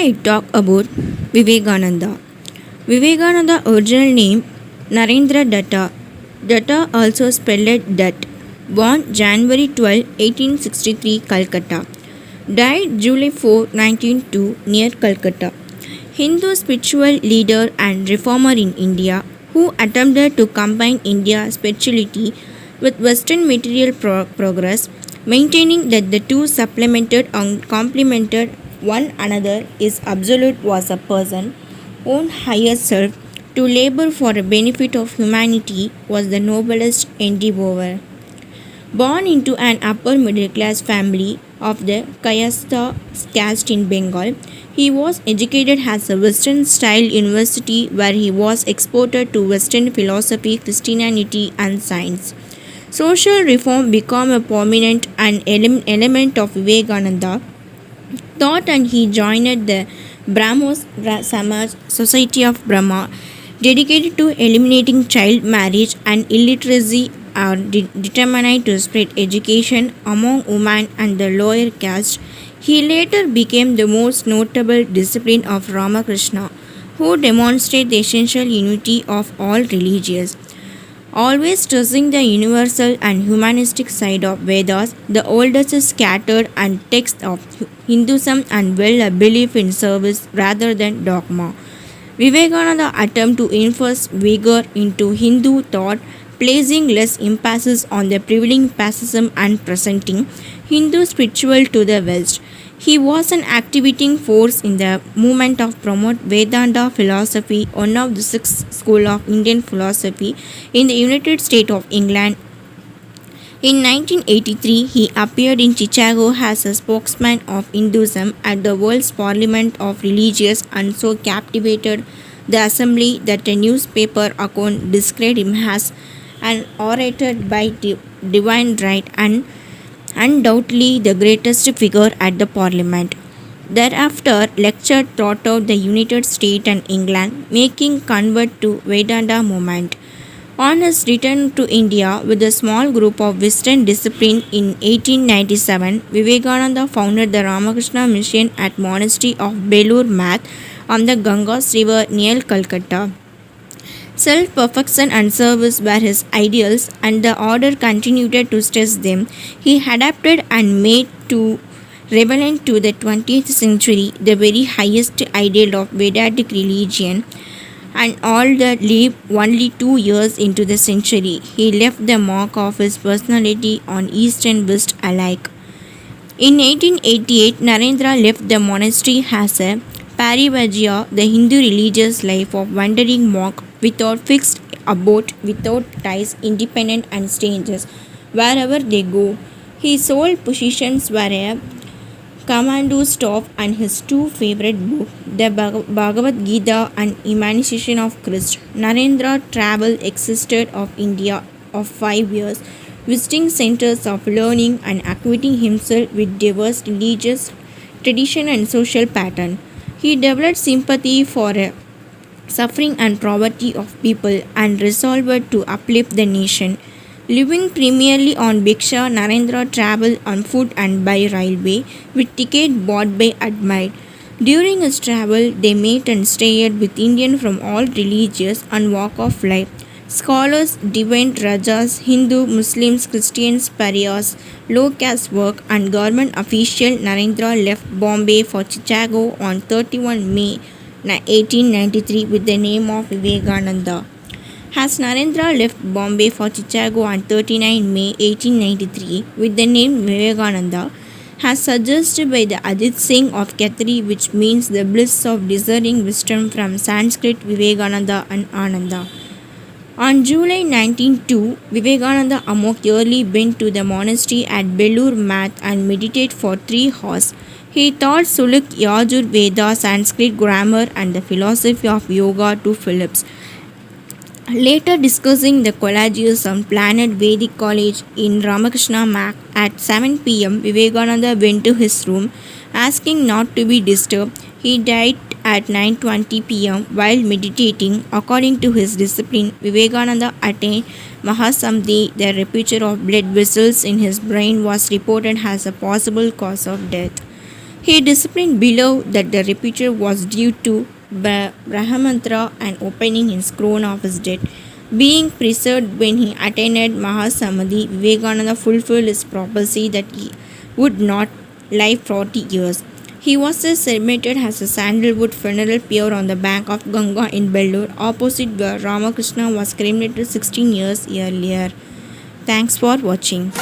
I talk about Vivekananda. Vivekananda original name Narendra Datta. Datta also spelled Dutt. Born January 12, 1863, Calcutta. Died July 4, 1902, near Calcutta. Hindu spiritual leader and reformer in India who attempted to combine India's spirituality with Western material progress, maintaining that the two supplemented and complemented one another. His absolute was a person, own higher self, to labor for the benefit of humanity was the noblest endeavor. Born into an upper middle class family of the Kayastha caste in Bengal, he was educated at a Western style university where he was exposed to Western philosophy, Christianity, and science. Social reform became a prominent and element of Vivekananda thought, and he joined the Brahmos Samaj Society of Brahma, dedicated to eliminating child marriage and illiteracy, are determined to spread education among women and the lower caste. He later became the most notable disciple of Ramakrishna, who demonstrated the essential unity of all religions. Always stressing the universal and humanistic side of Vedas, the oldest scattered and text of Hinduism, and well a belief in service rather than dogma. Vivekananda attempted to infuse vigor into Hindu thought, placing less emphasis on the prevailing pacifism and presenting Hindu spiritual to the West. He was an activating force in the movement of promote Vedanta philosophy, one of the six schools of Indian philosophy in the United States of England. In 1983, he appeared in Chicago as a spokesman of Hinduism at the World's Parliament of Religions and so captivated the assembly that a newspaper account described him as an orator by divine right and undoubtedly the greatest figure at the Parliament. Thereafter, lectured throughout the United States and England, making convert to Vedanta movement. On his return to India with a small group of Western discipline in 1897, Vivekananda founded the Ramakrishna Mission at Monastery of Belur Math on the Ganges River near Calcutta. Self-perfection and service were his ideals, and the order continued to stress them. He adapted and made to relevant to the 20th century the very highest ideal of Vedic religion, and all that lived only 2 years into the century. He left the mark of his personality on East and West alike. In 1888, Narendra left the monastery as a Parivajya, the Hindu religious life of wandering monk without fixed abode, without ties, independent and strangers wherever they go. His sole possessions were a commando staff and his two favorite books, the Bhagavad Gita and Emancipation of Christ. Narendra traveled existed of India of 5 years, visiting centers of learning and acquainting himself with diverse religious tradition and social pattern. He developed sympathy for suffering and poverty of people and resolved to uplift the nation. Living primarily on Bhiksha, Narendra traveled on foot and by railway with ticket bought by admired. During his travel, they met and stayed with Indians from all religions and walk of life. Scholars, divine Rajas, Hindu, Muslims, Christians, pariahs, low caste work, and government official. Narendra left Bombay for Chicago on 31 May 1893 with the name of Vivekananda. As Narendra left Bombay for Chicago on 39 May 1893 with the name Vivekananda, as suggested by the Ajit Singh of Khatri, which means the bliss of discerning wisdom from Sanskrit Vivekananda and Ananda. On July 1902, Vivekananda Amok yearly went to the monastery at Belur Math and meditated for 3 hours. He taught Suluk Yajur Veda, Sanskrit grammar, and the philosophy of yoga to Phillips. Later discussing the colleges on Planet Vedic College in Ramakrishna Mac at 7 p.m., Vivekananda went to his room, asking not to be disturbed. He died at 9:20 p.m. while meditating. According to his discipline, Vivekananda attained Mahasamdhi. The rupture of blood vessels in his brain was reported as a possible cause of death. He disciplined below that the repeater was due to Brahmantra and opening his crown of his death. Being preserved when he attained Mahasamadhi, Vivekananda fulfilled his prophecy that he would not live 40 years. He was cremated as a sandalwood funeral pyre on the bank of Ganga in Bellur, opposite where Ramakrishna was cremated 16 years earlier. Thanks for watching.